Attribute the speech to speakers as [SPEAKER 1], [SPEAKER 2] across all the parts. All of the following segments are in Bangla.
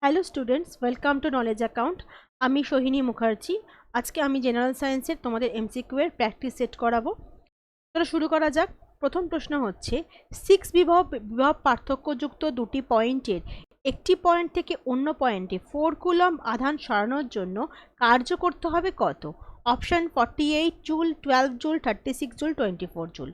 [SPEAKER 1] Hello students, welcome to knowledge account. আমি সোহিনী মুখার্জি। আজকে আমি জেনারেল সায়েন্সের তোমাদের এমসিকিউ এর প্র্যাকটিস সেট করাবো। চলো শুরু করা যাক। প্রথম প্রশ্ন হচ্ছে, 6 বিভব পার্থক্যযুক্ত দুটি পয়েন্টের একটি পয়েন্ট থেকে অন্য পয়েন্টে 4 কুলম্ব আধান সরানোর জন্য কার্য করতে হবে কত? Option 48 joule, 12 joule, 36 joule, 24 joule.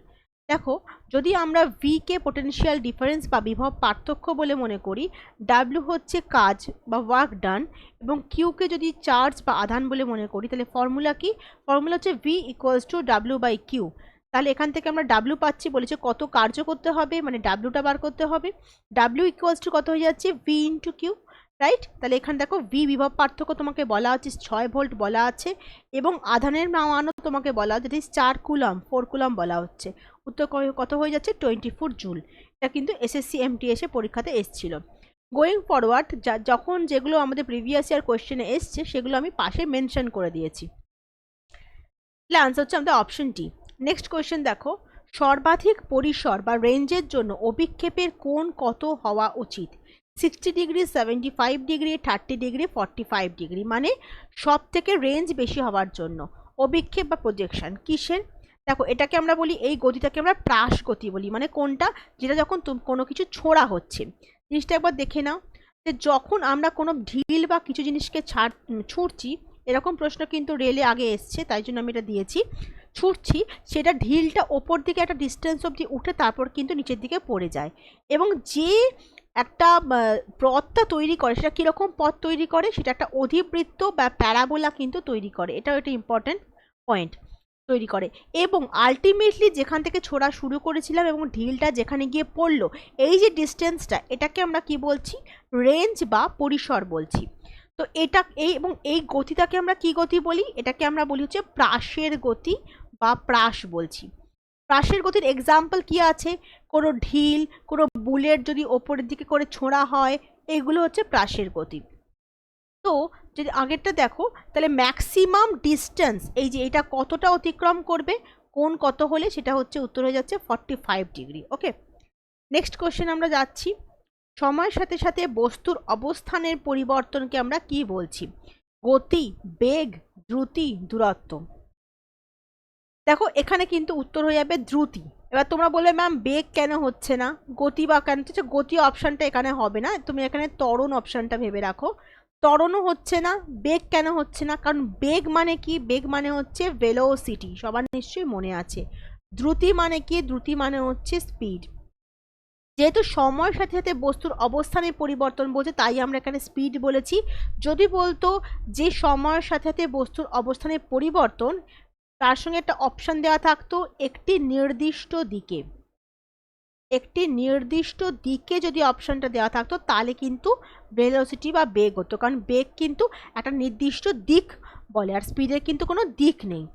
[SPEAKER 1] দেখো, যদি আমরা ভি কে পোটেনশিয়াল ডিফারেন্স বা বিভব পার্থক্য বলে মনে করি, ডাব্লিউ হচ্ছে কাজ বা ওয়ার্ক ডান, এবং কিউ কে যদি চার্জ বা আধান বলে মনে করি, তাহলে ফর্মুলা কি? ফর্মুলা হচ্ছে V equals to W by Q. তাহলে এখান থেকে আমরা ডাব্লিউ পাচ্ছি, বলেছে কত কার্য করতে হবে, মানে ডাব্লিউটা বার করতে হবে। ডাব্লিউ ইকুয়ালস টু কত হয়ে যাচ্ছে? V into Q, right? তাহলে এখানে দেখো ভি বিভব পার্থক্য তোমাকে বলা আছে 6 ভোল্ট বলা আছে, এবং আধানের মানও তোমাকে বলা হচ্ছে 4 কুলম্ব, 4 কুলম্ব বলা হচ্ছে। উত্তর কত হয়ে যাচ্ছে? 24 জুল। এটা কিন্তু এসএসসি এমটিএস পরীক্ষাতে এসেছিল। গোয়িং ফরওয়ার্ড, যখন যেগুলো আমাদের প্রিভিয়াস ইয়ার কোয়েশ্চেনে এসছে সেগুলো আমি পাশে মেনশন করে দিয়েছি। তাহলে আনসার হচ্ছে আমাদের অপশন ডি। নেক্সট কোয়েশ্চেন দেখো, সর্বাধিক পরিসর বা রেঞ্জের জন্য অভিক্ষেপের কোণ কত হওয়া উচিত? 60 ডিগ্রি, 75 ডিগ্রি, 30 ডিগ্রি, 45 ডিগ্রি, মানে সব থেকে রেঞ্জ বেশি হওয়ার জন্য অভিক্ষেপ বা প্রজেকশন কিসের? দেখো, এটাকে আমরা বলি, এই গতিটাকে আমরা প্রাস গতি বলি। মানে কোনটা? যেটা যখন কোনো কিছু ছোঁড়া হচ্ছে। জিনিসটা একবার দেখে নাও, যে যখন আমরা কোনো ঢিল বা কিছু জিনিসকে ছুঁড়ছি, এরকম প্রশ্ন কিন্তু রেলে আগে এসছে, তাই জন্য আমি এটা দিয়েছি। ছুটছি, সেটা ঢিলটা ওপর দিকে একটা ডিস্টেন্স অবধি উঠে তারপর কিন্তু নিচের দিকে পড়ে যায়, এবং যে একটা পথটা তৈরি করে, সেটা কীরকম পথ তৈরি করে? সেটা একটা অধিবৃত্ত বা প্যারাবোলা কিন্তু তৈরি করে। এটাও একটা ইম্পর্টেন্ট পয়েন্ট তৈরি করে। এবং আলটিমেটলি যেখান থেকে ছোড়া শুরু করেছিলাম এবং ঢিলটা যেখানে গিয়ে পড়লো, এই যে ডিস্টেন্সটা, এটাকে আমরা কি বলছি? রেঞ্জ বা পরিসর বলছি। তো এটা এই গতিটাকে আমরা কি গতি বলি? এটাকে আমরা বলি হচ্ছে প্রাসের গতি বা প্রাস বলছি। প্রাসের গতির এক্সাম্পল কি আছে? কোনো ঢিল, কোনো বুলেট যদি ওপরের দিকে করে ছোঁড়া হয়, এগুলো হচ্ছে প্রাসের গতি। তো যদি আগেরটা দেখো, তাহলে ম্যাক্সিমাম ডিস্টেন্স, এই যে এটা কতটা অতিক্রম করবে, কোন কত হলে, সেটা হচ্ছে উত্তর হয়ে যাচ্ছে 45 ডিগ্রি। ওকে, নেক্সট কোশ্চেন আমরা যাচ্ছি। সময়ের সাথে সাথে বস্তুর অবস্থানের পরিবর্তনকে আমরা কি বলছি? গতি, বেগ, দ্রুতি, দূরত্ব। দেখো, এখানে কিন্তু উত্তর হয়ে যাবে দ্রুতি। এবার তোমরা বলবে ম্যাম বেগ কেন হচ্ছে না, গতি বা কেন হচ্ছে? গতি অপশানটা এখানে হবে না, তুমি এখানে ত্বরণ অপশানটা ভেবে রাখো। ত্বরণও হচ্ছে না, বেগ কেন হচ্ছে না? কারণ বেগ মানে কি? বেগ মানে হচ্ছে ভেলোসিটি, সবার নিশ্চয়ই মনে আছে। দ্রুতি মানে কি? দ্রুতি মানে হচ্ছে স্পিড। যেহেতু সময়ের সাথে সাথে বস্তুর অবস্থানের পরিবর্তন বলছে, তাই আমরা এখানে স্পিড বলেছি। যদি বলতো যে সময়ের সাথে সাথে বস্তুর অবস্থানের পরিবর্তন, তার সঙ্গে একটা অপশন দেওয়া থাকতো একটি নির্দিষ্ট দিকে, একটি নির্দিষ্ট দিকে যদি অপশনটা দেওয়া থাকতো, তাহলে কিন্তু ভেলোসিটি বা বেগ হতো। কারণ বেগ কিন্তু একটা নির্দিষ্ট দিক বলে, আর স্পিডের কিন্তু কোনো দিক নেই।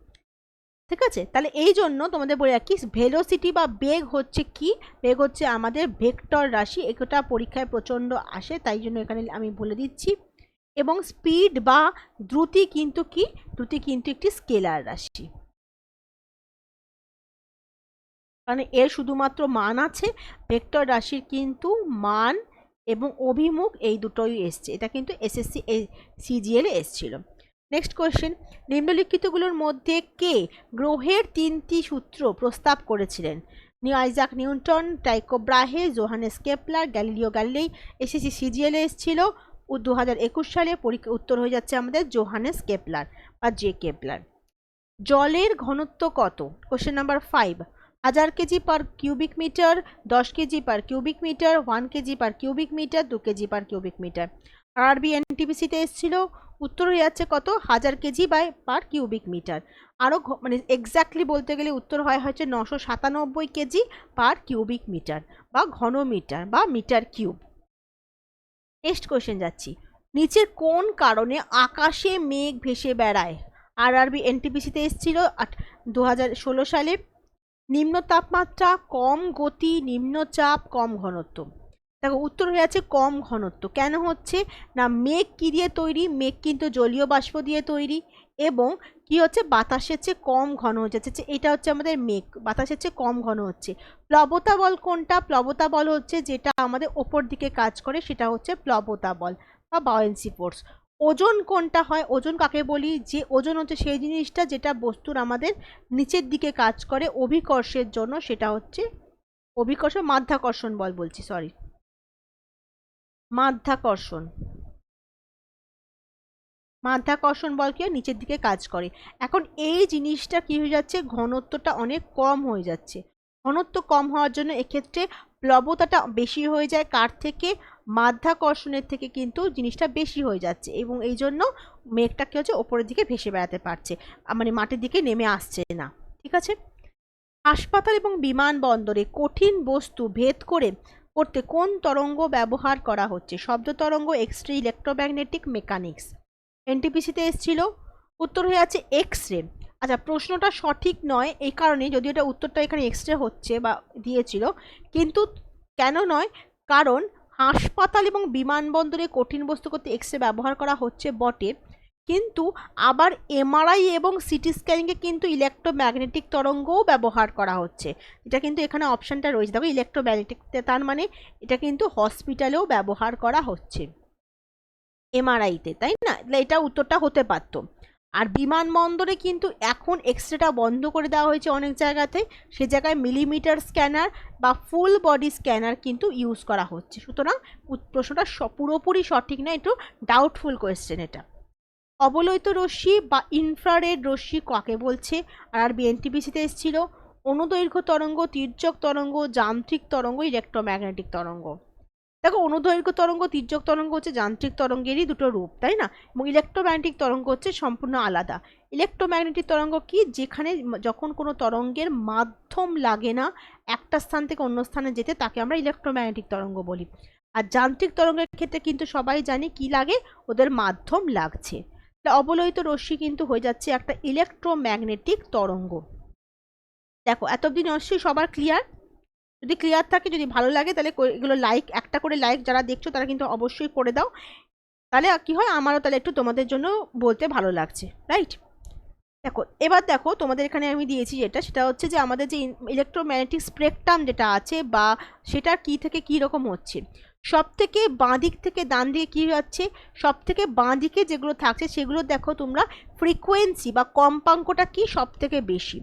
[SPEAKER 1] ঠিক আছে, তাহলে এই জন্য তোমাদের বলে রাখি, ভেলোসিটি বা বেগ হচ্ছে কি? বেগ হচ্ছে আমাদের ভেক্টর রাশি। এটা পরীক্ষায় প্রচণ্ড আসে, তাই জন্য এখানে আমি বলে দিচ্ছি। এবং স্পিড বা দ্রুতি কিন্তু কি? দ্রুতি কিন্তু একটি স্কেলার রাশি, কারণ এর শুধুমাত্র মান আছে। ভেক্টর রাশির কিন্তু মান এবং অভিমুখ এই দুটোই এসছে। এটা কিন্তু এসএসসি সিজিএল এসছিল। নেক্সট কোয়েশ্চেন, নিম্নলিখিতগুলোর মধ্যে কে গ্রহের 3টি সূত্র প্রস্তাব করেছিলেন? Isaac Newton, Tycho Brahe, Johannes Kepler, Galileo Galilei. SSC CGL এসছিল 2021 সালে। পরীক্ষা উত্তর হয়ে যাচ্ছে আমাদের জোহানেস কেপলার বা জে কেপলার। জলের ঘনত্ব কত? Question number 5। 1000 KG per cubic metre, 10 KG per cubic metre, 1 KG per cubic metre, 2 KG per cubic metre. RRB এনটিপিসিতে এসেছিল, উত্তর হয়ে যাচ্ছে কত? 1000 কেজি পার কিউবিক মিটার। আরও মানে এক্স্যাক্টলি বলতে গেলে উত্তর হচ্ছে 997 কেজি পার কিউবিক মিটার বা ঘন মিটার বা মিটার কিউব। নেক্সট কোয়েশ্চেন যাচ্ছি, নিচের কোন কারণে আকাশে মেঘ ভেসে বেড়ায়? আরবি এনটিপিসিতে এসেছিল 2016 সালে। নিম্ন তাপমাত্রা, কম গতি, নিম্নচাপ, কম ঘনত্ব। দেখো, উত্তর হয়ে যাচ্ছে কম ঘনত্ব। কেন হচ্ছে না? মেঘ কি দিয়ে তৈরি? মেঘ কিন্তু জলীয় বাষ্প দিয়ে তৈরি, এবং কি হচ্ছে? বাতাসের চেয়ে কম ঘন হয়ে যাচ্ছে। এটা হচ্ছে আমাদের মেঘ, বাতাসের চেয়ে কম ঘন হচ্ছে। প্লবতা বল কোনটা? প্লবতা বল হচ্ছে যেটা আমাদের ওপর দিকে কাজ করে, সেটা হচ্ছে প্লবতা বল। বা বাউয়েন্সি ফোর্স। ওজন কোনটা হয়? ওজন কাকে বলি? যে ওজন হচ্ছে সেই জিনিসটা যেটা বস্তুর আমাদের নিচের দিকে কাজ করে অভিকর্ষের জন্য, সেটা হচ্ছে অভিকর্ষ, মাধ্যাকর্ষণ বল বলছি, সরি, মাধ্যাকর্ষণ। মাধ্যাকর্ষণ বল কি নিচের দিকে কাজ করে। এখন এই জিনিসটা কি হয়ে যাচ্ছে, ঘনত্বটা অনেক কম হয়ে যাচ্ছে। ঘনত্ব কম হওয়ার জন্য এক্ষেত্রে প্লবতাটা বেশি হয়ে যায় কার থেকে? মাধ্যাকর্ষণের থেকে কিন্তু জিনিসটা বেশি হয়ে যাচ্ছে, এবং এই জন্য মেঘটা কি হচ্ছে, ওপরের দিকে ভেসে বেড়াতে পারছে, মানে মাটির দিকে নেমে আসছে না। ঠিক আছে। হাসপাতাল এবং বিমানবন্দরে কঠিন বস্তু ভেদ করতে কোন তরঙ্গ ব্যবহার করা হচ্ছে? শব্দ তরঙ্গ, এক্স রে, ইলেকট্রোম্যাগনেটিক, মেকানিক্স। এনটিপিসিতে এসেছিল, উত্তর হয়ে আছে এক্স রে। আচ্ছা, প্রশ্নটা সঠিক নয় এই কারণে, যদিও এটা উত্তরটা এখানে এক্স রে হচ্ছে বা দিয়েছিল, কিন্তু কেন নয়, কারণ হাসপাতাল এবং বিমানবন্দরে কঠিন বস্তু করতে এক্স রে ব্যবহার করা হচ্ছে বটে, কিন্তু আবার এমআরআই এবং সিটি স্ক্যানিংয়ে কিন্তু ইলেকট্রোম্যাগনেটিক তরঙ্গও ব্যবহার করা হচ্ছে। এটা কিন্তু এখানে অপশানটা রয়েছে, দেখো ইলেকট্রোম্যাগনেটিক, তার মানে এটা কিন্তু হসপিটালেও ব্যবহার করা হচ্ছে, এমআরআইতে, তাই না? এটা উত্তরটা হতে পারত। আর বিমানবন্দরে কিন্তু এখন এক্সরেটা বন্ধ করে দেওয়া হয়েছে অনেক জায়গাতে, সে জায়গায় মিলিমিটার স্ক্যানার বা ফুল বডি স্ক্যানার কিন্তু ইউজ করা হচ্ছে। সুতরাং প্রশ্নটা পুরোপুরি সঠিক না, একটু ডাউটফুল কোয়েশ্চেন এটা। অবলোহিত রশ্মি বা ইনফ্রারেড রশ্মি কাকে বলছে? আর বিএনটিপিসিতে এসেছিল, অনুদৈর্ঘ্য তরঙ্গ, তির্যক তরঙ্গ, যান্ত্রিক তরঙ্গ, ইলেকট্রোম্যাগনেটিক তরঙ্গ। দেখো, অনুদৈর্ঘ্য তরঙ্গ, তির্যক তরঙ্গ হচ্ছে যান্ত্রিক তরঙ্গেরই দুটো রূপ, তাই না? এবং ইলেকট্রোম্যাগনেটিক তরঙ্গ হচ্ছে সম্পূর্ণ আলাদা। ইলেকট্রোম্যাগনেটিক তরঙ্গ কি? যেখানে যখন কোনো তরঙ্গের মাধ্যম লাগে না একটা স্থান থেকে অন্য স্থানে যেতে, তাকে আমরা ইলেকট্রোম্যাগনেটিক তরঙ্গ বলি। আর যান্ত্রিক তরঙ্গের ক্ষেত্রে কিন্তু সবাই জানি কি লাগে, ওদের মাধ্যম লাগছে। অবলোহিত রশ্মি কিন্তু হয়ে যাচ্ছে একটা ইলেকট্রোম্যাগনেটিক তরঙ্গ। দেখো, এত অবধি নিশ্চয়ই সবার ক্লিয়ার? যদি ক্লিয়ার থাকে, যদি ভালো লাগে, তাহলে এগুলো লাইক, একটা করে লাইক যারা দেখছো তারা কিন্তু অবশ্যই করে দাও, তাহলে কি হয়, আমারও তাহলে একটু তোমাদের জন্য বলতে ভালো লাগছে, রাইট? দেখো, এবার দেখো তোমাদের এখানে আমি দিয়েছি যেটা, সেটা হচ্ছে যে আমাদের যে ইলেকট্রোম্যাগনেটিক স্পেকট্রাম যেটা আছে, বা সেটা কি থেকে কি রকম হচ্ছে। সব থেকে বাঁ দিক থেকে ডান দিকে কি হচ্ছে, সব থেকে বাঁ দিকে যেগুলো থাকছে সেগুলো দেখো তোমরা, ফ্রিকোয়েন্সি বা কম্পাঙ্কটা কি সব থেকে বেশি।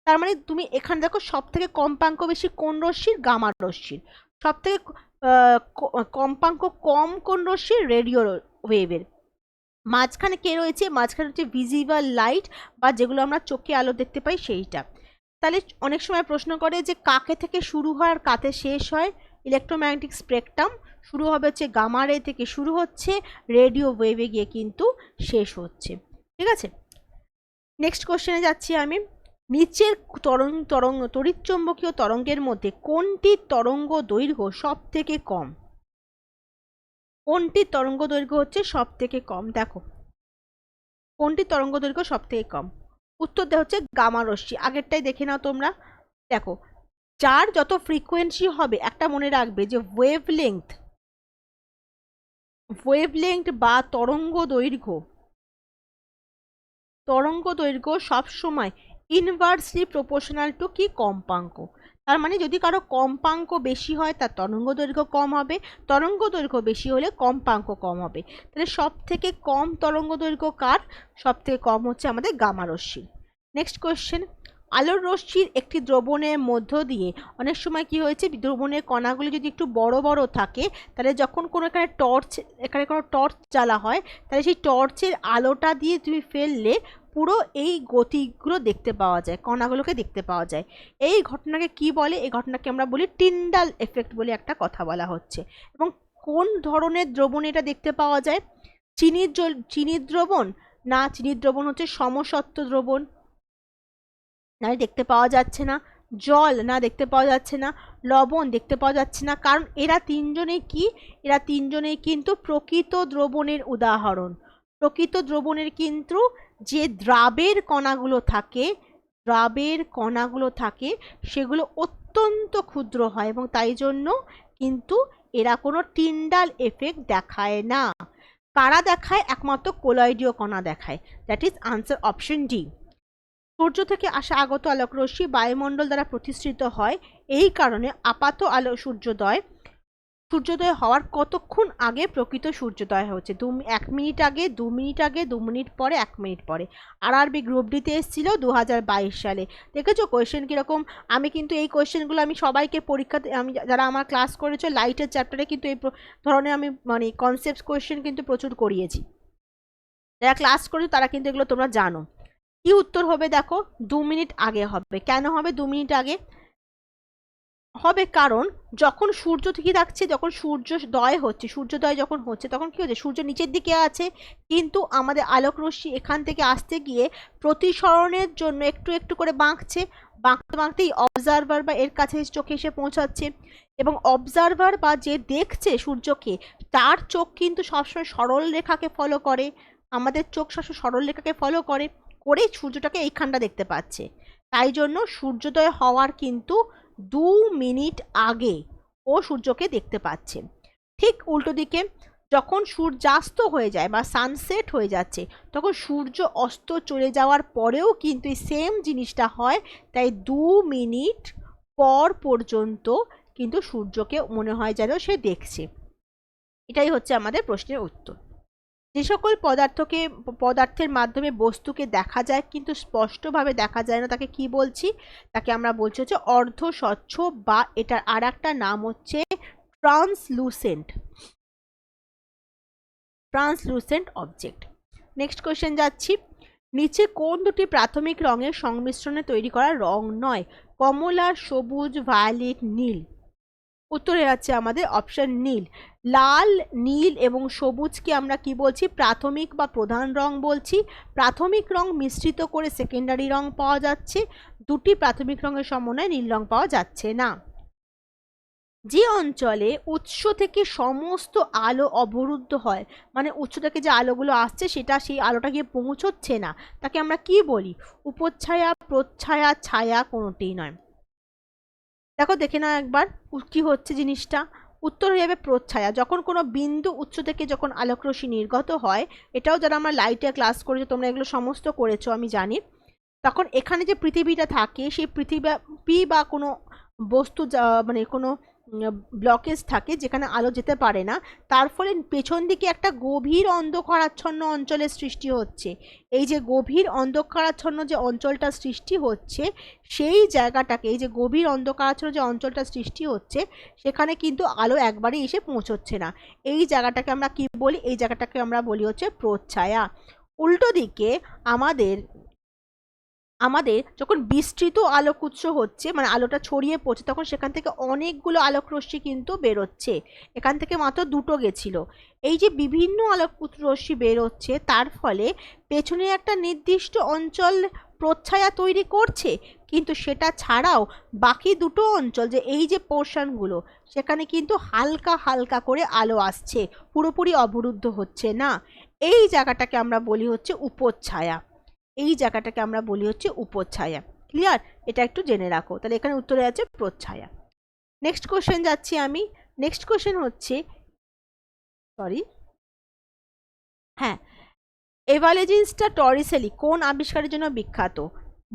[SPEAKER 1] তার মানে তুমি এখানে দেখো সব থেকে কম্পাঙ্ক বেশি কোন রশ্মির? গামা রশ্মির। সব থেকে কম্পাঙ্ক কম কোন রশ্মির? রেডিও ওয়েভের। মাঝখানে কে রয়েছে? মাঝখানে হচ্ছে ভিজিবল লাইট, বা যেগুলো আমরা চোখে আলো দেখতে পাই সেইটা। তাহলে অনেক সময় প্রশ্ন করে যে কাকে থেকে শুরু হয় আর কাতে শেষ হয়? ইলেকট্রোম্যাগনেটিক স্পেকট্রাম শুরু হবে হচ্ছে গামা রে থেকে, শুরু হচ্ছে, রেডিও ওয়েভে গিয়ে কিন্তু শেষ হচ্ছে। ঠিক আছে, নেক্সট কোশ্চেনে যাচ্ছি আমি। নিচের তড়িৎচুম্বকীয় তরঙ্গের মধ্যে কোনটির তরঙ্গ দৈর্ঘ্য সব থেকে কম? কোনটির তরঙ্গ দৈর্ঘ্য হচ্ছে সব থেকে কম? দেখো, কোনটির তরঙ্গ দৈর্ঘ্য সব থেকে কম? উত্তর দেওয়া হচ্ছে গামা রশ্মি। আগেরটাই দেখে নাও তোমরা। দেখো, যার যত ফ্রিকোয়েন্সি হবে, একটা মনে রাখবে যে ওয়েভলেংথ বা তরঙ্গ দৈর্ঘ্য সবসময় ইনভার্সলি প্রপোর্শনাল টু কি? কম্পাঙ্ক। তার মানে যদি কারো কম্পাঙ্ক বেশি হয় তার তরঙ্গ দৈর্ঘ্য কম হবে, তরঙ্গ দৈর্ঘ্য বেশি হলে কম্পাঙ্ক কম হবে। তাহলে সব থেকে কম তরঙ্গ দৈর্ঘ্য কার? সব থেকে কম হচ্ছে আমাদের গামা রশ্মি। নেক্সট কোয়েশ্চেন, আলোর রশ্মির একটি দ্রবণের মধ্য দিয়ে অনেক সময় কি হয়েছে, দ্রবণের কণাগুলি যদি একটু বড় বড় থাকে, তাহলে যখন কোনো এখানে কোনো টর্চ জ্বালা হয়, তাহলে সেই টর্চের আলোটা দিয়ে তুমি ফেললে পুরো এই গতিগুলো দেখতে পাওয়া যায়, কণাগুলোকে দেখতে পাওয়া যায়। এই ঘটনাকে কি বলে? এই ঘটনাকে আমরা বলি টিন্ডাল এফেক্ট বলে একটা কথা বলা হচ্ছে। এবং কোন ধরনের দ্রবণে এটা দেখতে পাওয়া যায়? চিনির দ্রবণ না, চিনির দ্রবণ হচ্ছে সমসত্ব দ্রবণ, না দেখতে পাওয়া যাচ্ছে না। জল না, দেখতে পাওয়া যাচ্ছে না। লবণ দেখতে পাওয়া যাচ্ছে না, কারণ এরা তিনজনেই কি? এরা তিনজনেই কিন্তু প্রকৃত দ্রবণের উদাহরণ। প্রকৃত দ্রবণের কিন্তু যে দ্রাবের কণাগুলো থাকে সেগুলো অত্যন্ত ক্ষুদ্র হয়, এবং তাই জন্য কিন্তু এরা কোনো টিন্ডাল এফেক্ট দেখায় না। কারা দেখায়? একমাত্র কোলয়েডীয় কণা দেখায়। That is answer option D. সূর্য থেকে আসা আগত আলোকরশ্মি বায়ুমণ্ডল দ্বারা প্রতিসৃত হয়, এই কারণে আপাত আলো সূর্যোদয় সূর্যোদয় হওয়ার কতক্ষণ আগে প্রকৃত সূর্যোদয় হচ্ছে? 1 মিনিট আগে, 2 মিনিট আগে, 2 মিনিট পরে, 1 মিনিট পরে। আরআরবি গ্রুপ ডিতে এসেছিল 2022 সালে। দেখেছো কোয়েশ্চেন কিরকম? আমি কিন্তু এই কোয়েশ্চেনগুলো আমি সবাইকে পরীক্ষাতে, আমি যারা আমার ক্লাস করেছো লাইটের চ্যাপ্টারে কিন্তু এই ধরনের আমি মানে কনসেপ্ট কোয়েশ্চেন কিন্তু প্রচুর করিয়েছি। যারা ক্লাস করেছো তারা কিন্তু এগুলো তোমরা জানো। কি উত্তর হবে দেখো? 2 মিনিট আগে হবে। কেন হবে 2 মিনিট আগে হবে? কারণ যখন সূর্য ঠিকই থাকছে, যখন সূর্যোদয় হচ্ছে, সূর্যোদয় যখন হচ্ছে তখন কি হচ্ছে, সূর্য নিচের দিকে আছে, কিন্তু আমাদের আলোক রশ্মি এখান থেকে আসতে গিয়ে প্রতিসরণের জন্য একটু একটু করে বাঁকছে, বাঁকতে বাঁকতেই অবজারভার বা এর কাছে চোখে এসে পৌঁছাচ্ছে। এবং অবজারভার বা যে দেখছে সূর্যকে, তার চোখ কিন্তু সবসময় সরল রেখাকে ফলো করে। আমাদের চোখ সবসময় সরল রেখাকে ফলো করে করেই সূর্যটাকে এইখানটা দেখতে পাচ্ছে। তাই জন্য সূর্যোদয় হওয়ার কিন্তু 2 মিনিট আগে ও সূর্যকে দেখতে পাচ্ছে। ঠিক উল্টো দিকে যখন সূর্যাস্ত হয়ে যায় বা সানসেট হয়ে যাচ্ছে, তখন সূর্য অস্ত চলে যাওয়ার পরেও কিন্তু এই সেম জিনিসটা হয়। তাই 2 মিনিট পর পর্যন্ত কিন্তু সূর্যকে মনে হয় যেন সে দেখছে। এটাই হচ্ছে আমাদের প্রশ্নের উত্তর। যে সকল পদার্থের মাধ্যমে বস্তুকে দেখা যায় কিন্তু স্পষ্টভাবে দেখা যায় না, তাকে কি বলছি? তাকে আমরা বলছি হচ্ছে অর্ধ স্বচ্ছ, বা এটার আর একটা নাম হচ্ছে ট্রান্সলুসেন্ট অবজেক্ট। নেক্সট কোয়েশ্চেন যাচ্ছি। নিচে কোন দুটি প্রাথমিক রঙের সংমিশ্রণে তৈরি করা রং নয়? কমলা, সবুজ, ভায়োলেট, নীল। উত্তরে আছে আমাদের অপশন নীল। লাল, নীল এবং সবুজকে আমরা কি বলছি? প্রাথমিক বা প্রধান রং বলছি। প্রাথমিক রং মিশ্রিত করে সেকেন্ডারি রং পাওয়া যাচ্ছে। দুটি প্রাথমিক রঙের সমন্বয়ে নীল রং পাওয়া যাচ্ছে না। যে অঞ্চলে উৎস থেকে সমস্ত আলো অবরুদ্ধ হয়, মানে উৎস থেকে যে আলোগুলো আসছে সেটা সেই আলোটা গিয়ে পৌঁছচ্ছে না, তাকে আমরা কি বলি? উপচ্ছায়া, প্রচ্ছায়া, ছায়া, কোনোটিই নয়। দেখো দেখে নাও একবার কি হচ্ছে জিনিসটা। উত্তর হয়ে যাবে প্রচ্ছায়া। যখন কোনো বিন্দু উৎস থেকে যখন আলোকরশ্মি নির্গত হয়, এটাও যারা আমরা লাইটে ক্লাস করেছো তোমরা এগুলো সমস্ত করেছো আমি জানি, তখন এখানে যে পৃথিবীটা থাকে সেই পৃথিবী বা কোনো বস্তু মানে কোনো ব্লকেজ থাকে যেখানে আলো যেতে পারে না, তার ফলে পেছন দিকে একটা গভীর অন্ধকারাচ্ছন্ন অঞ্চলের সৃষ্টি হচ্ছে। এই যে গভীর অন্ধকারাচ্ছন্ন যে অঞ্চলটা সৃষ্টি হচ্ছে, সেই জায়গাটাকে, এই যে গভীর অন্ধকারাচ্ছন্ন যে অঞ্চলটা সৃষ্টি হচ্ছে, সেখানে কিন্তু আলো একবারে এসে পৌঁছচ্ছে না। এই জায়গাটাকে আমরা কি বলি? এই জায়গাটাকে আমরা বলি হচ্ছে প্রচ্ছায়া। উল্টো দিকে আমাদের যখন বিস্তৃত আলোক উৎস হচ্ছে, মানে আলোটা ছড়িয়ে পড়ছে, তখন সেখান থেকে অনেকগুলো আলোক রশ্মি কিন্তু বেরোচ্ছে। এখান থেকে মাত্র দুটো গেছিল। এই যে বিভিন্ন আলোক রশ্মি বেরোচ্ছে, তার ফলে পেছনে একটা নির্দিষ্ট অঞ্চল প্রচ্ছায়া তৈরি করছে, কিন্তু সেটা ছাড়াও বাকি দুটো অঞ্চল, যে এই যে পোর্শনগুলো, সেখানে কিন্তু হালকা হালকা করে আলো আসছে, পুরোপুরি অবরুদ্ধ হচ্ছে না। এই জায়গাটাকে আমরা বলি হচ্ছে উপচ্ছায়া। এই জায়গাটাকে আমরা বলি হচ্ছে উপচ্ছায়া। ক্লিয়ার? এটা একটু জেনে রাখো। তাহলে এখানে উত্তরে আছে প্রচ্ছায়া। নেক্সট কোশ্চেন যাচ্ছি আমি। নেক্সট কোশ্চেন হচ্ছে, হ্যাঁ, এভালেজিন্সটা টরিসেলি কোন আবিষ্কারের জন্য বিখ্যাত?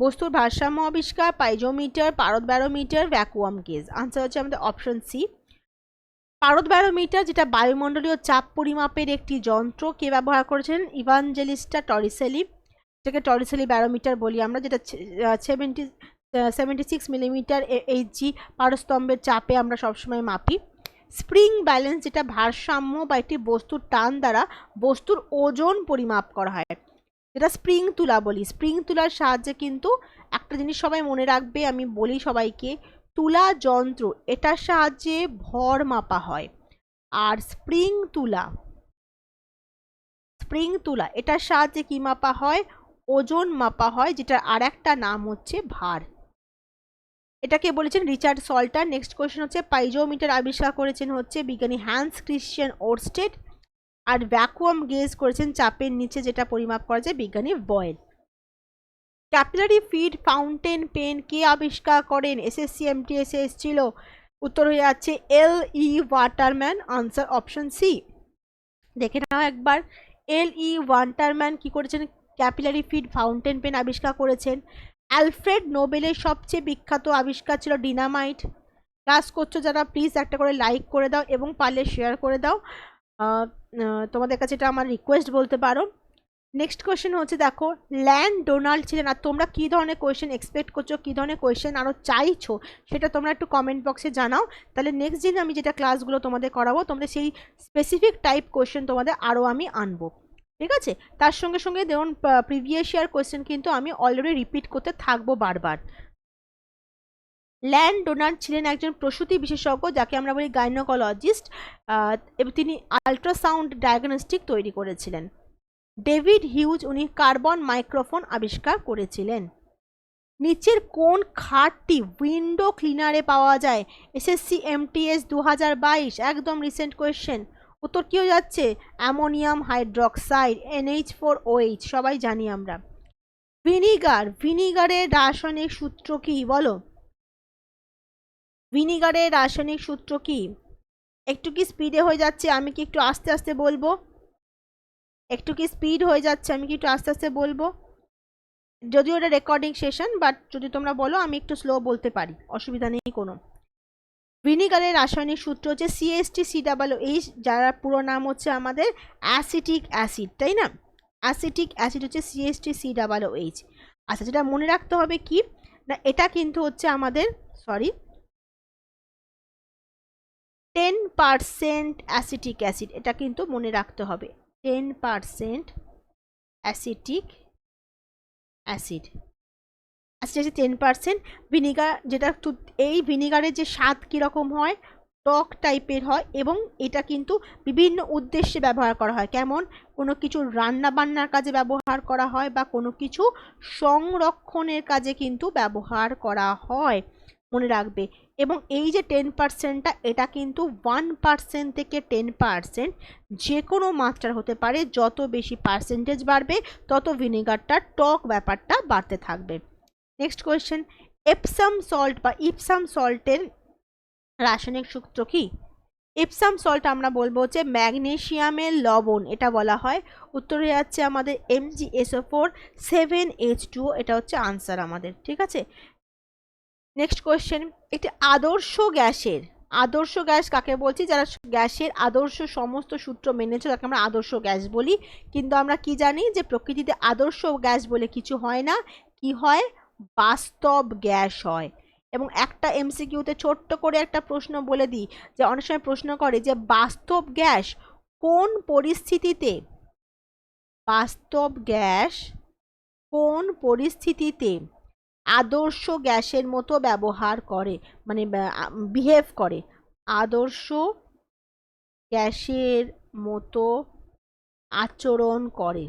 [SPEAKER 1] বস্তুর ভারসাম্য আবিষ্কার, পাইজোমিটার, পারদ ব্যারোমিটার, ভ্যাকুয়াম গেজ। আনসার হচ্ছে আমাদের অপশন সি, পারদ ব্যারোমিটার, যেটা বায়ুমণ্ডলীয় চাপ পরিমাপের একটি যন্ত্র। কে ব্যবহার করেছেন? ইভানজেলিস্টা টরিসেলি, যেটাকে টরিসেলি ব্যারোমিটার বলি আমরা, যেটা 76 মিলিমিটার এইচজি পারস্তম্ভের চাপে আমরা সবসময় মাপি। স্প্রিং ব্যালেন্স, যেটা ভারসাম্য বা একটি বস্তুর টান দ্বারা বস্তুর ওজন পরিমাপ করা হয়, যেটা স্প্রিং তুলা বলি। স্প্রিং তুলার সাহায্যে কিন্তু একটা জিনিস সবাই মনে রাখবে, আমি বলি সবাইকে, তুলা যন্ত্র, এটার সাহায্যে ভর মাপা হয়। আর স্প্রিং তুলা এটার সাহায্যে কি মাপা হয়? ওজন মাপা হয়, যেটার আর একটা নাম হচ্ছে ভার। এটাকে বলেছেন রিচার্ড সল্টার। নেক্সট কোয়েশ্চেন হচ্ছে, পাইজোমিটার আবিষ্কার করেছেন হচ্ছে বিজ্ঞানী হ্যান্স ক্রিশ্চিয়ান ওরস্টেড। আর ভ্যাকুয়াম গেজ করেছেন চাপের নিচে যেটা পরিমাপ করা যায়, বিজ্ঞানী Boyle. Capillary feed fountain pen কে আবিষ্কার করেন? এসএসসি এমটিএসে এসেছিল। উত্তর হয়ে যাচ্ছে L.E. Waterman. Answer option C. দেখে নাও একবার, L.E. ওয়াটারম্যান কি করেছেন? ক্যাপিলারি ফিড ফাউন্টেন পেন আবিষ্কার করেছেন। অ্যালফ্রেড নোবেলের সবচেয়ে বিখ্যাত আবিষ্কার ছিল ডিনামাইট। ক্লাস করছো যারা প্লিজ একটা করে লাইক করে দাও এবং পারলে শেয়ার করে দাও। তোমাদের কাছে এটা আমার রিকোয়েস্ট বলতে পারো। নেক্সট কোয়েশ্চেন হচ্ছে দেখো, ল্যান্ড ডোনাল্ড ছিলেন, আর তোমরা কী ধরনের কোয়েশ্চেন এক্সপেক্ট করছো, কী ধরনের কোয়েশ্চেন আরও চাইছো সেটা তোমরা একটু কমেন্ট বক্সে জানাও। তাহলে নেক্সট দিন আমি যেটা ক্লাসগুলো তোমাদের করাবো তোমাদের সেই স্পেসিফিক টাইপ কোয়েশ্চেন তোমাদের আরও আমি আনবো, ঠিক আছে? তার সঙ্গে সঙ্গে দেখুন প্রিভিয়াস ইয়ার কোয়েশ্চেন কিন্তু আমি অলরেডি রিপিট করতে থাকবো বারবার। ল্যান্ড ডোনাল্ড ছিলেন একজন প্রসূতি বিশেষজ্ঞ, যাকে আমরা বলি গাইনোকোলজিস্ট, এবং তিনি আল্ট্রাসাউন্ড ডায়াগনস্টিক তৈরি করেছিলেন। ডেভিড হিউজ উনি কার্বন মাইক্রোফোন আবিষ্কার করেছিলেন। নিচের কোন খাটটি উইন্ডো ক্লিনারে পাওয়া যায়? এসএসসি এমটিএস 2022, একদম রিসেন্ট কোয়েশ্চেন। উত্তর কি হয়ে যাচ্ছে? অ্যামোনিয়াম হাইড্রক্সাইড, NH4OH, সবাই জানি আমরা। ভিনিগারের রাসায়নিক সূত্র কি বলো? ভিনিগারের রাসায়নিক সূত্র কি? একটু কি স্পিডে হয়ে যাচ্ছে, আমি কি একটু আস্তে আস্তে বলবো? একটু কি স্পিড হয়ে যাচ্ছে, আমি কি একটু আস্তে আস্তে বলবো? যদিও এটা রেকর্ডিং সেশন, বাট যদি তোমরা বলো আমি একটু স্লো বলতে পারি, অসুবিধা নেই কোনো। ভিনিগারের রাসায়নিক সূত্র হচ্ছে CH3COOH, যার পুরো নাম হচ্ছে আমাদের অ্যাসিটিক অ্যাসিড, তাই না? অ্যাসিটিক অ্যাসিড হচ্ছে CH3COOH। আচ্ছা, যেটা মনে রাখতে হবে কি না, এটা কিন্তু হচ্ছে আমাদের 10% অ্যাসিটিক অ্যাসিড, এটা কিন্তু মনে রাখতে হবে, 10% অ্যাসিটিক অ্যাসিড। আচ্ছা, 10% ভিনিগার, যেটা এই ভিনিগারের যে স্বাদ কীরকম হয়, টক টাইপের হয়, এবং এটা কিন্তু বিভিন্ন উদ্দেশ্যে ব্যবহার করা হয়। কেমন? কোনো কিছু রান্না বান্নার কাজে ব্যবহার করা হয়, বা কোনো কিছু সংরক্ষণের কাজে কিন্তু ব্যবহার করা হয়, মনে রাখবে। এবং এই যে 10%টা, এটা কিন্তু 1% থেকে 10% যে কোনো মাত্রার হতে পারে। যত বেশি পার্সেন্টেজ বাড়বে তত ভিনেগারটার টক ব্যাপারটা বাড়তে থাকবে। নেক্সট কোয়েশ্চেন, এপসাম সল্ট বা ইপসাম সল্টের রাসায়নিক সূত্র কি? এপসাম সল্ট আমরা বলবো হচ্ছে ম্যাগনেসিয়ামের লবণ, এটা বলা হয়। উত্তর হয়ে যাচ্ছে আমাদের MgSO4 7H2O, এটা হচ্ছে আনসার আমাদের, ঠিক আছে? নেক্সট কোয়েশ্চেন, একটি আদর্শ গ্যাস কাকে বলছি? যারা গ্যাসের আদর্শ সমস্ত সূত্র মেনেছে তাকে আমরা আদর্শ গ্যাস বলি। কিন্তু আমরা কি জানি যে প্রকৃতিতে আদর্শ গ্যাস বলে কিছু হয় না, কি হয়? বাস্তব গ্যাস হয়। এবং একটা MCQতে ছোট্ট করে একটা প্রশ্ন বলে দিই, যে অনেক সময় প্রশ্ন করে যে বাস্তব গ্যাস কোন পরিস্থিতিতে, বাস্তব গ্যাস কোন পরিস্থিতিতে আদর্শ গ্যাসের মতো ব্যবহার করে, মানে বিহেভ করে? আদর্শ গ্যাসের মতো আচরণ করে।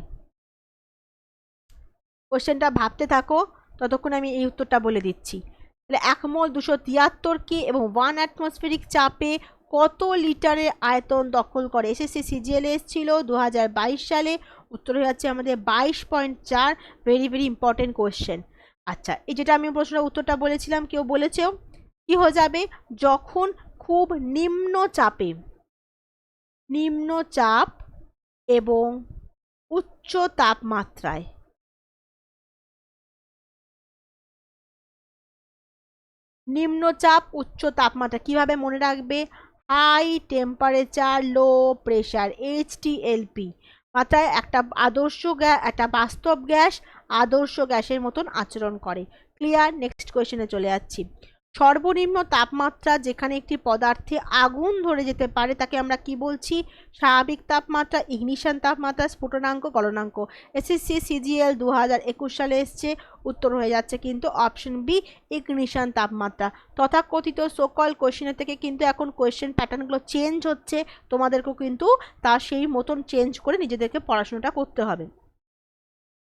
[SPEAKER 1] কোশ্চেনটা ভাবতে থাকো, ততক্ষণ আমি এই উত্তরটা বলে দিচ্ছি। তাহলে 1 মোল 273 কে এবং 1 অ্যাটমসফেরিক চাপে কত লিটারের আয়তন দখল করে? এসএসসি সিজিএল এসেছিল 2022 সালে। উত্তর হয়ে যাচ্ছে আমাদের 22.4। Very very important question. আচ্ছা, এই যেটা আমি প্রশ্নের উত্তরটা বলেছিলাম, কেউ বলেছেও কি হয়ে যাবে? যখন খুব নিম্ন চাপ এবং উচ্চ তাপমাত্রায়, নিম্নচাপ উচ্চ তাপমাত্রা কিভাবে মনে রাখবে? High temperature low pressure, HTLP মাত্রায় একটা একটা বাস্তব গ্যাস আদর্শ গ্যাসের মতন আচরণ করে। ক্লিয়ার? নেক্সট কোয়েশ্চেনে চলে যাচ্ছি। সর্বনিম্ন তাপমাত্রা যেখানে একটি পদার্থে আগুন ধরে যেতে পারে তাকে আমরা কি বলছি? স্বাভাবিক তাপমাত্রা, ইগনিশন তাপমাত্রা, স্ফুটনাঙ্ক, গলনাঙ্ক। এসএসসি সিজিএল 2021 সালে এসছে। উত্তর হয়ে যাচ্ছে কিন্তু অপশন বি, ইগনিশন তাপমাত্রা। তথাকথিত সোকল কোয়েশ্চেনের থেকে কিন্তু এখন কোয়েশ্চেন প্যাটার্নগুলো চেঞ্জ হচ্ছে, তোমাদেরকেও কিন্তু তা সেই মতন চেঞ্জ করে নিজেদেরকে পড়াশোনাটা করতে হবে।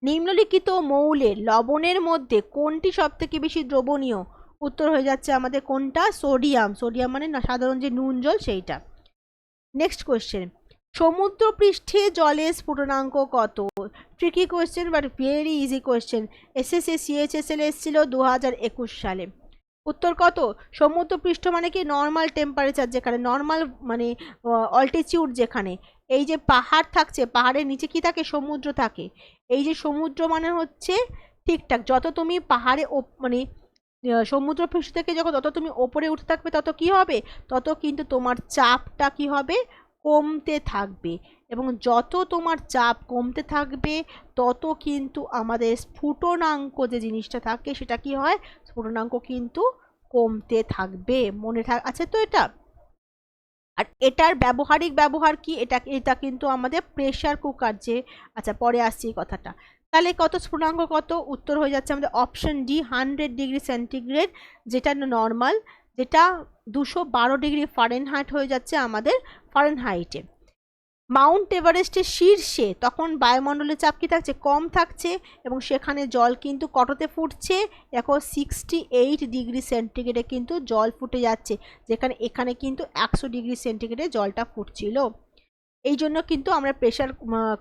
[SPEAKER 1] নিম্নলিখিত মৌলের লবণের মধ্যে কোনটি সবথেকে বেশি দ্রবণীয়? উত্তর হয়ে যাচ্ছে আমাদের কোনটা? সোডিয়াম। সোডিয়াম মানে না সাধারণ যে নুন জল, সেইটা। নেক্সট কোয়েশ্চেন, সমুদ্রপৃষ্ঠে জলের স্ফুটনাঙ্ক কত? Tricky question but very easy question. SSC CHSL এসেছিল 2021 সালে। উত্তর কত? সমুদ্রপৃষ্ঠ মানে কি? নর্মাল টেম্পারেচার, যেখানে নর্মাল মানে অল্টিটিউড, যেখানে এই যে পাহাড় থাকছে, পাহাড়ের নিচে কি থাকে? সমুদ্র থাকে। এই যে সমুদ্র মানে হচ্ছে ঠিকঠাক, যত তুমি পাহাড়ে মানে সমুদ্রপৃষ্ঠ থেকে যখন তত তুমি ওপরে উঠতে থাকবে তত কি হবে, তত কিন্তু তোমার চাপটা কি হবে, কমতে থাকবে। এবং যত তোমার চাপ কমতে থাকবে তত কিন্তু আমাদের স্ফুটনাঙ্ক যে জিনিসটা থাকে সেটা কি হয়, স্ফুটনাঙ্ক কিন্তু কমতে থাকবে। মনে আছে তো এটা? আর এটার ব্যবহারিক ব্যবহার কি, এটা কিন্তু আমাদের প্রেসার কুকার যে, আচ্ছা পরে আসছি এই কথাটা। তাহলে কত স্ফুটনাঙ্ক, কত উত্তর হয়ে যাচ্ছে আমাদের অপশন ডি 100 ডিগ্রি সেন্টিগ্রেড, যেটা নর্মাল, যেটা 212 ডিগ্রি ফারেনহাইট হয়ে যাচ্ছে আমাদের ফারেনহাইটে। মাউন্ট এভারেস্টের শীর্ষে তখন বায়ুমণ্ডলের চাপ কি থাকছে, কম থাকছে, এবং সেখানে জল কিন্তু কততে ফুটছে, দেখো 68 ডিগ্রি সেন্টিগ্রেডে কিন্তু জল ফুটে যাচ্ছে, যেখানে এখানে কিন্তু 100 ডিগ্রি সেন্টিগ্রেডে জলটা ফুটছিল। এই জন্য কিন্তু আমরা প্রেসার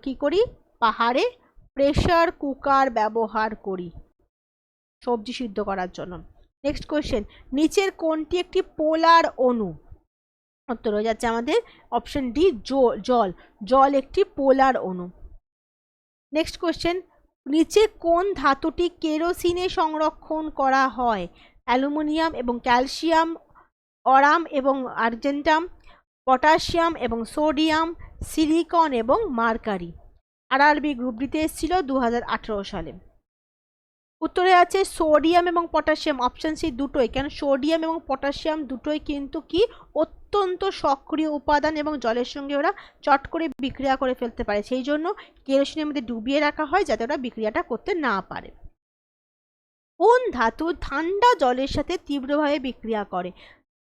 [SPEAKER 1] কি করি, পাহাড়ে প্রেসার কুকার ব্যবহার করি সবজি সিদ্ধ করার জন্য। নেক্সট কোয়েশ্চেন, নিচের কোনটি একটি পোলার অণু? উত্তর হয়ে যাচ্ছে আমাদের অপশন ডি জল। জল একটি পোলার অণু। নেক্সট কোয়েশ্চেন, নিচে কোন ধাতুটি কেরোসিনে সংরক্ষণ করা হয়? অ্যালুমিনিয়াম এবং ক্যালসিয়াম, অরাম এবং আর্জেন্টাম, পটাশিয়াম এবং সোডিয়াম, সিলিকন এবং মার্কারি। আরআরবি গ্রুপ ডিতে এসেছিল 2018 সালে। উত্তরে আছে সোডিয়াম এবং পটাশিয়াম, অপশন সি দুটোই। কেন, সোডিয়াম এবং পটাশিয়াম দুটোই কিন্তু কি অত্যন্ত সক্রিয় উপাদান এবং জলের সঙ্গে ওরা চট করে বিক্রিয়া করে ফেলতে পারে, সেই জন্য কেরোসিনের মধ্যে ডুবিয়ে রাখা হয় যাতে ওরা বিক্রিয়াটা করতে না পারে। কোন ধাতু ঠান্ডা জলের সাথে তীব্রভাবে বিক্রিয়া করে?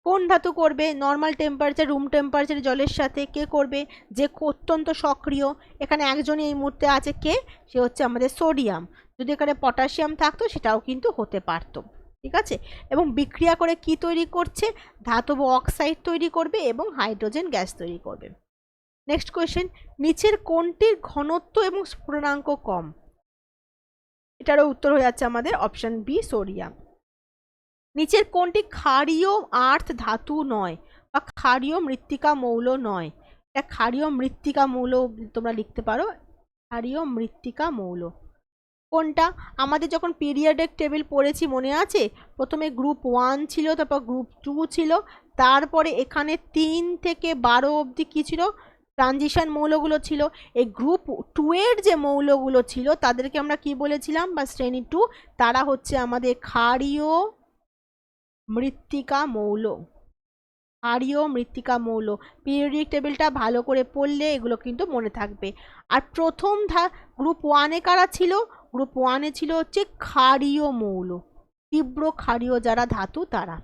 [SPEAKER 1] কোন ধাতু করবে নর্মাল টেম্পারেচার, রুম টেম্পারেচার জলের সাথে? কে করবে, যে অত্যন্ত সক্রিয়। এখানে একজনই এই মুহূর্তে আছে, কে, সে হচ্ছে আমাদের সোডিয়াম। যদি এখানে পটাশিয়াম থাকতো সেটাও কিন্তু হতে পারত, ঠিক আছে। এবং বিক্রিয়া করে কি তৈরি করছে, ধাতব অক্সাইড তৈরি করবে এবং হাইড্রোজেন গ্যাস তৈরি করবে। নেক্সট কোয়েশ্চেন, নিচের কোনটির ঘনত্ব এবং স্ফুটনাঙ্ক কম? এটারও উত্তর হয়ে যাচ্ছে আমাদের অপশন বি সোডিয়াম। নিচের কোনটি ক্ষারীয় আর্থ ধাতু নয় বা ক্ষারীয় মৃত্তিকা মৌল নয়? এটা ক্ষারীয় মৃত্তিকা মৌল তোমরা লিখতে পারো, ক্ষারীয় মৃত্তিকা মৌল। কোনটা? আমাদের যখন পিরিয়ডিক টেবিল পড়েছি মনে আছে, প্রথমে গ্রুপ 1 ছিল, তারপর গ্রুপ 2 ছিল, তারপরে এখানে 3 থেকে 12 অবধি কি ছিল, ট্রানজিশন মৌলগুলো ছিল। এই গ্রুপ 2 এর যে মৌলগুলো ছিল তাদেরকে আমরা কি বলেছিলাম, বা শ্রেণী 2, তারা হচ্ছে আমাদের ক্ষারীয় মৃত্তিকা মৌল। ক্ষারীয় মৃত্তিকা মৌল, পিরিয়ডিক টেবিলটা ভালো করে পড়লে এগুলো কিন্তু মনে থাকবে। আর প্রথম গ্রুপ 1 এ কারা ছিল, গ্রুপ 1 এ ছিল হচ্ছে ক্ষারীয় মৌল, তীব্র ক্ষারীয় যারা ধাতু তারা।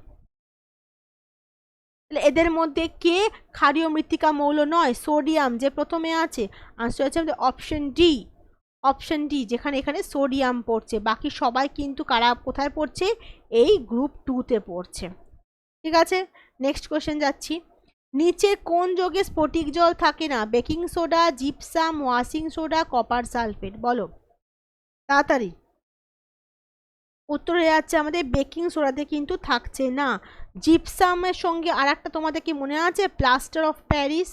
[SPEAKER 1] তাহলে এদের মধ্যে কে ক্ষারীয় মৃত্তিকা মৌল নয়? সোডিয়াম, যে প্রথমে আছে। আনসার হচ্ছে আমাদের অপশন ডি, অপশন ডি, যেখানে এখানে সোডিয়াম পড়ছে, বাকি সবাই কিন্তু কারা কোথায় পড়ছে, এই গ্রুপ 2 তে পড়ছে, ঠিক আছে। নেক্সট কোশ্চেন যাচ্ছি, নিচের কোন যৌগে স্ফটিক জল থাকে না? Baking soda, gypsum, washing soda, copper sulphate. বলো তাড়াতাড়ি। উত্তর হয়ে যাচ্ছে আমাদের বেকিং সোডাতে কিন্তু থাকছে না। জিপসামের সঙ্গে আর একটা তোমাদের কি মনে আছে, plaster of Paris,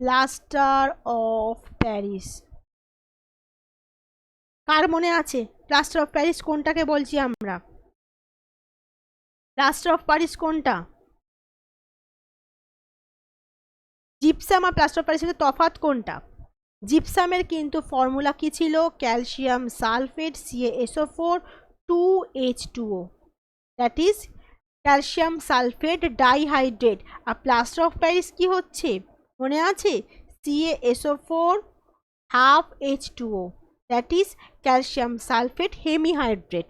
[SPEAKER 1] plaster of Paris কার মনে আছে? প্লাস্টার অফ প্যারিস কোনটাকে বলছি আমরা? প্লাস্টার অফ প্যারিস কোনটা? জিপসাম আর প্লাস্টার অফ প্যারিসের তফাৎ কোনটা? জিপসামের কিন্তু ফর্মুলা কি ছিল, calcium sulphate CaSO4 2H2O, that is calcium sulphate dihydrate. আর প্লাস্টার অফ প্যারিস কি হচ্ছে মনে আছে, CaSO4 half H2O, that is calcium sulphate hemihydrate.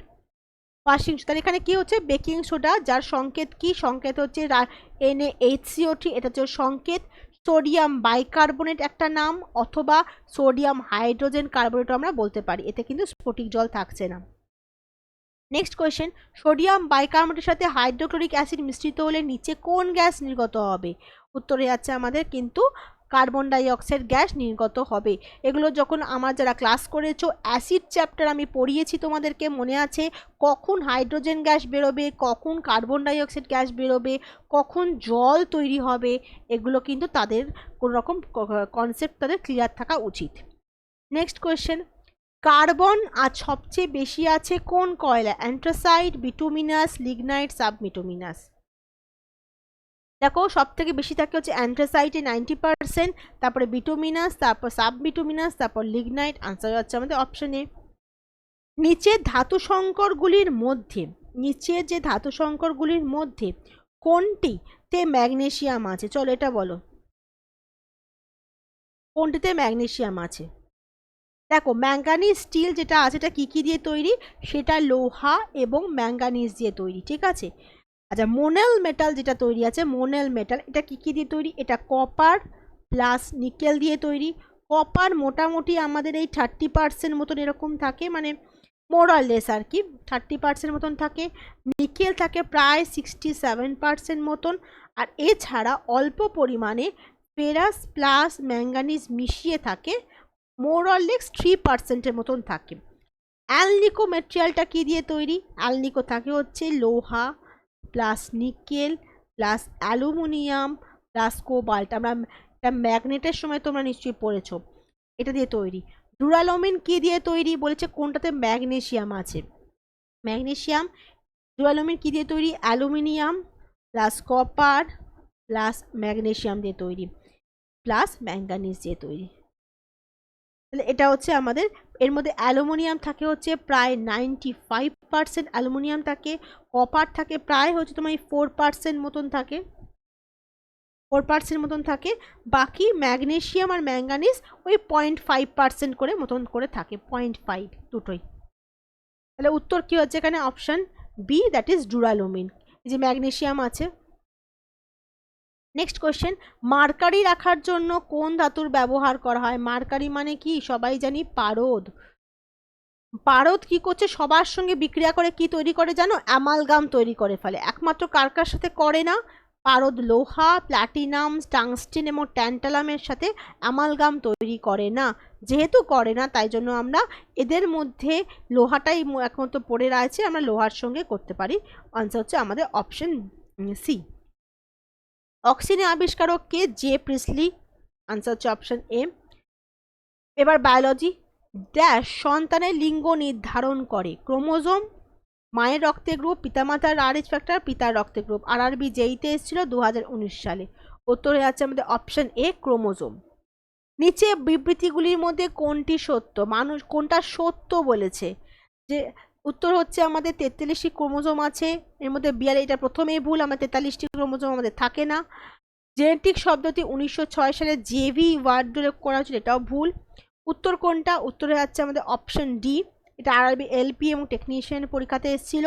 [SPEAKER 1] Washing soda, এখানে কি হচ্ছে, বেকিং সোডা, যার সংকেত কি, সংকেত হচ্ছে NaHCO3, এটা হচ্ছে সংকেত। সোডিয়াম বাইকার্বনেট একটা নাম, অথবা সোডিয়াম হাইড্রোজেন কার্বনেট আমরা বলতে পারি, এতে কিন্তু স্ফটিক জল থাকছে না। নেক্সট কোয়েশ্চেন, সোডিয়াম বাইকার্বনেটের সাথে হাইড্রোক্লোরিক অ্যাসিড মিশ্রিত হলে নিচে কোন গ্যাস নির্গত হবে? উত্তরে যাচ্ছে আমাদের কিন্তু কার্বন ডাই অক্সাইড গ্যাস নির্গত হবে। এগুলো যখন আমার যারা ক্লাস করেছো অ্যাসিড চ্যাপ্টার আমি পড়িয়েছি তোমাদেরকে মনে আছে, কখন হাইড্রোজেন গ্যাস বেরোবে, কখন কার্বন ডাই অক্সাইড গ্যাস বেরোবে, কখন জল তৈরি হবে, এগুলো কিন্তু তাদের কোনো রকম কনসেপ্ট তাদের ক্লিয়ার থাকা উচিত। নেক্সট কোয়েশ্চেন, কার্বন আর সবচেয়ে বেশি আছে কোন কয়লা? Anthracite, bituminous, lignite, subbituminous. দেখো সব থেকে বেশি থাকে হচ্ছে অ্যান্থ্রাসাইটে 90%, তারপরে বিটুমিনাস, তারপর সাববিটুমিনাস, তারপর লিগনাইট। আনসার হচ্ছে আমাদের অপশন এ। নিচের ধাতু সংকরগুলির মধ্যে যে ধাতু সংকরগুলির মধ্যে কোনটিতে ম্যাগনেসিয়াম আছে? চলো এটা বলো, কোনটিতে ম্যাগনেসিয়াম আছে? দেখো ম্যাঙ্গানিজ স্টিল যেটা আছে এটা কি দিয়ে তৈরি? সেটা লোহা এবং ম্যাঙ্গানিজ দিয়ে তৈরি, ঠিক আছে। আচ্ছা মোনেল মেটাল যেটা তৈরি আছে, মোনেল মেটাল এটা কি দিয়ে তৈরি? এটা কপার প্লাস নিকেল দিয়ে তৈরি। কপার মোটামুটি আমাদের এই 30% মতন এরকম থাকে, মানে মোরালেস আর কি 30% মতন থাকে। নিকেল থাকে প্রায় 67% মতন। আর এছাড়া অল্প পরিমাণে ফেরাস প্লাস ম্যাঙ্গানিজ মিশিয়ে থাকে, মোরালেস 3% মতন থাকে। অ্যালনিকো ম্যাটেরিয়ালটা কি দিয়ে তৈরি? অ্যালনিকো থাকে হচ্ছে লোহা plus nickel plus aluminium plus cobalt. আমরা এটা ম্যাগনেটের সময় তোমরা নিশ্চয়ই পড়েছো, এটা দিয়ে তৈরি। ডুরালোমিন কি দিয়ে তৈরি? বলেছে কোনটাতে ম্যাগনেসিয়াম আছে। ম্যাগনেসিয়াম ডুরালোমিন কি দিয়ে তৈরি? Aluminium plus copper plus magnesium দিয়ে তৈরি প্লাস ম্যাঙ্গানিজ দিয়ে তৈরি। তাহলে এটা হচ্ছে আমাদের, এর মধ্যে অ্যালুমিনিয়াম থাকে হচ্ছে প্রায় 95% অ্যালুমিনিয়াম থাকে। কপার থাকে প্রায় হচ্ছে তোমার 4% মতন থাকে, 4% মতন থাকে। বাকি ম্যাগনেসিয়াম আর ম্যাঙ্গানিজ ওই 0.5% করে মতন করে থাকে, 0.5 দুটোই। তাহলে উত্তর কি হচ্ছে এখানে? Option B, that is duralumin. এই যে ম্যাগনেসিয়াম আছে। নেক্সট কোয়েশ্চেন, মার্কারি রাখার জন্য কোন ধাতুর ব্যবহার করা হয়? মার্কারি মানে কি সবাই জানি পারদ। পারদ কি করছে? সবার সঙ্গে বিক্রিয়া করে কি তৈরি করে জানো? অ্যামালগাম তৈরি করে ফেলে। একমাত্র কার কার সাথে করে না? পারদ লোহা, প্ল্যাটিনাম, টাংস্টেন এবং ট্যান্টালামের সাথে অ্যামালগাম তৈরি করে না। যেহেতু করে না তাই জন্য আমরা এদের মধ্যে লোহাটাই একমাত্র পড়ে রয়েছে, আমরা লোহার সঙ্গে করতে পারি। আনসার হচ্ছে আমাদের অপশন সি। অক্সিজেনের আবিষ্কারক কে? J Priestley. আনসার হচ্ছে অপশন এ। এবার বায়োলজি। ড্যাশ সন্তানের লিঙ্গ নির্ধারণ করে? ক্রোমোজোম, মায়ের রক্তের গ্রুপ, পিতামাতার RH ফ্যাক্টর, পিতার রক্তের গ্রুপ। RRB যেইতে এসেছিল 2019 সালে। উত্তর হয়ে যাচ্ছে আমাদের অপশন এ, ক্রোমোজোম। নিচে বিবৃতিগুলির মধ্যে কোনটি সত্য? মানুষ কোনটা সত্য বলেছে? যে উত্তর হচ্ছে আমাদের 43টি ক্রোমোজোম আছে, এর মধ্যে 42, এটা প্রথমেই ভুল, আমাদের 43টি ক্রোমোজোম আমাদের থাকে না। জেনেটিক শব্দটি 1906 সালে জেভি ওয়ার্ডে করা হয়েছিল, এটাও ভুল। উত্তর কোনটা? উত্তর হয়ে যাচ্ছে আমাদের অপশন ডি, এটা RRB LP এবং টেকনিশিয়ান পরীক্ষাতে এসেছিল।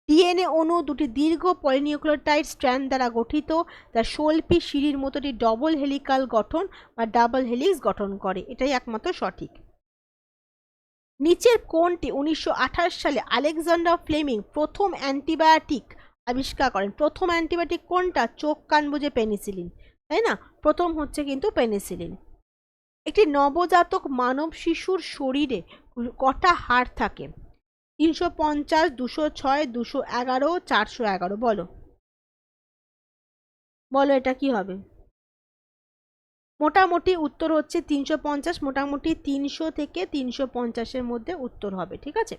[SPEAKER 1] ডিএনএ অণু দুটি দীর্ঘ পলিনিউক্লিওটাইড স্ট্র্যান্ড দ্বারা গঠিত, যা শোল্পি সিঁড়ির মতো একটি ডবল হেলিকাল গঠন বা ডাবল হেলিক্স গঠন করে, এটাই একমাত্র সঠিক। নিচের কোনটি 1928 সালে আলেকজান্ডার ফ্লেমিং প্রথম অ্যান্টিবায়োটিক আবিষ্কার করেন? প্রথম অ্যান্টিবায়োটিক কোনটা? চোখ কান বুঝে পেনিসিলিন, তাই না? প্রথম হচ্ছে কিন্তু পেনিসিলিন। একটি নবজাতক মানব শিশুর শরীরে কটা হাড় থাকে? 350, 206, 211, 411। বলো বলো এটা কি হবে? মোটামুটি উত্তর হচ্ছে 350, মোটামুটি 300 থেকে 350-এর মধ্যে উত্তর হবে, ঠিক আছে,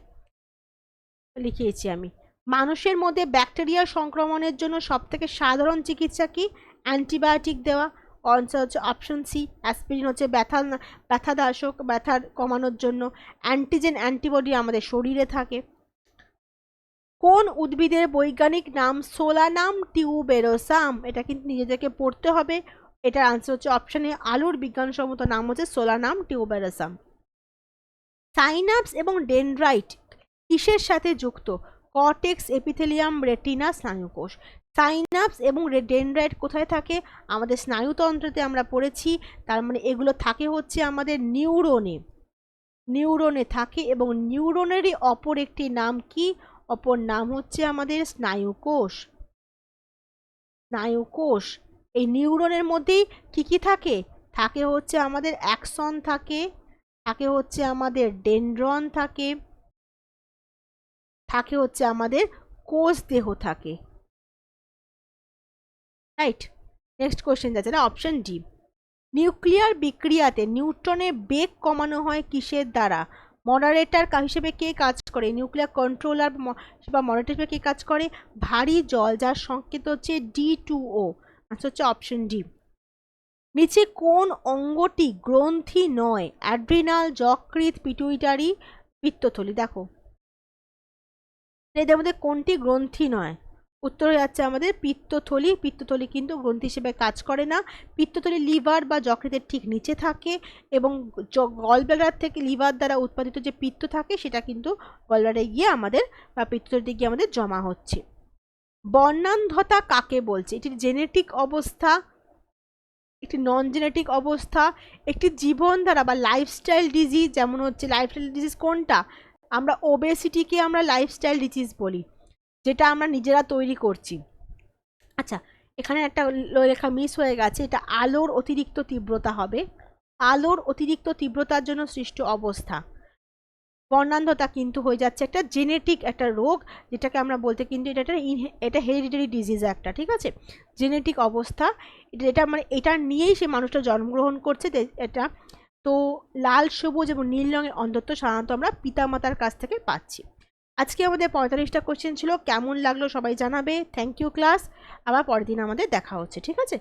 [SPEAKER 1] লিখিয়েছি আমি। মানুষের মধ্যে ব্যাকটেরিয়া সংক্রমণের জন্য সবথেকে সাধারণ চিকিৎসা কি? অ্যান্টিবায়োটিক দেওয়া। আনসার হচ্ছে অপশন সি, অ্যাসপিরিন হচ্ছে ব্যথাদাসক, ব্যথা কমানোর জন্য। অ্যান্টিজেন অ্যান্টিবডি আমাদের শরীরে থাকে। কোন উদ্ভিদের বৈজ্ঞানিক নাম সোলানাম টিউবেরোসাম? এটা কিন্তু নিজেদেরকে পড়তে হবে। এটার আনসার হচ্ছে অপশন এ, আলুর বিজ্ঞানসম্মত নাম হচ্ছে সোলানাম টিউবেরোসাম। সাইনাপস এবং ডেনড্রাইট কিসের সাথে যুক্ত? কর্টেক্স, এপিথেলিয়াম, রেটিনা, স্নায়ুকোষ। সাইনাপস এবং ডেনড্রাইট কোথায় থাকে? আমাদের স্নায়ুতন্ত্রতে আমরা পড়েছি, তার মানে এগুলো থাকে হচ্ছে আমাদের নিউরনে, নিউরনে থাকে। এবং নিউরনেরই অপর একটি নাম কি? অপর নাম হচ্ছে আমাদের স্নায়ুকোষ, স্নায়ুকোষ। এই নিউরনের মধ্যেই কি কি থাকে? থাকে হচ্ছে আমাদের অ্যাক্সন থাকে, থাকে হচ্ছে আমাদের ডেনড্রন থাকে, থাকে হচ্ছে আমাদের কোষ দেহ থাকে, রাইট। নেক্সট কোশ্চেন যাচ্ছে না, অপশন ডি। নিউক্লিয়ার বিক্রিয়াতে নিউট্রনের বেগ কমানো হয় কিসের দ্বারা? মডারেটর হিসেবে কে কাজ করে? নিউক্লিয়ার কন্ট্রোলার বা মডারেটর হিসেবে কে কাজ করে? ভারী জল, যার সংকেত হচ্ছে D2O। আচ্ছা হচ্ছে অপশন ডি। নিচে কোন অঙ্গটি গ্রন্থি নয়? অ্যাড্রিনাল, যকৃৎ, পিটুইটারি, পিত্তথলি। দেখো এদের মধ্যে কোনটি গ্রন্থি নয়? উত্তর হয়ে যাচ্ছে আমাদের পিত্তথলি। পিত্তথলি কিন্তু গ্রন্থি হিসেবে কাজ করে না। পিত্তথলি লিভার বা যকৃতের ঠিক নিচে থাকে এবং গলব্লাডার থেকে লিভার দ্বারা উৎপাদিত যে পিত্ত থাকে সেটা কিন্তু গলব্লাডারে গিয়ে আমাদের বা পিত্তথলিতে গিয়ে আমাদের জমা হচ্ছে। বর্ণান্ধতা কাকে বলছে? এটি জেনেটিক অবস্থা, একটি নন জেনেটিক অবস্থা, একটি জীবনধারা বা লাইফস্টাইল ডিজিজ। যেমন হচ্ছে লাইফস্টাইল ডিজিজ কোনটা? আমরা ওবেসিটিকে আমরা লাইফস্টাইল ডিজিজ বলি, যেটা আমরা নিজেরা তৈরি করছি। আচ্ছা, এখানে একটা লেখা মিস হয়ে গেছে, এটা আলোর অতিরিক্ত তীব্রতা হবে। আলোর অতিরিক্ত তীব্রতার জন্য সৃষ্ট অবস্থা। বর্ণান্ধতা কিন্তু হয়ে যাচ্ছে একটা জেনেটিক একটা রোগ, যেটাকে আমরা বলতে কিন্তু এটা হেরিডিটারি ডিজিজ একটা, ঠিক আছে, জেনেটিক অবস্থা। এটা মানে এটা নিয়েই সে মানুষটা জন্মগ্রহণ করছে এটা। তো লাল, সবুজ এবং নীল রঙের অন্ধত্ব সাধারণত আমরা পিতামাতার কাছ থেকে পাচ্ছি। আজকে আমাদের 45টা কোশ্চেন ছিল। কেমন লাগলো সবাই জানাবে। Thank you class. আবার পরের দিন আমাদের দেখা হচ্ছে, ঠিক আছে।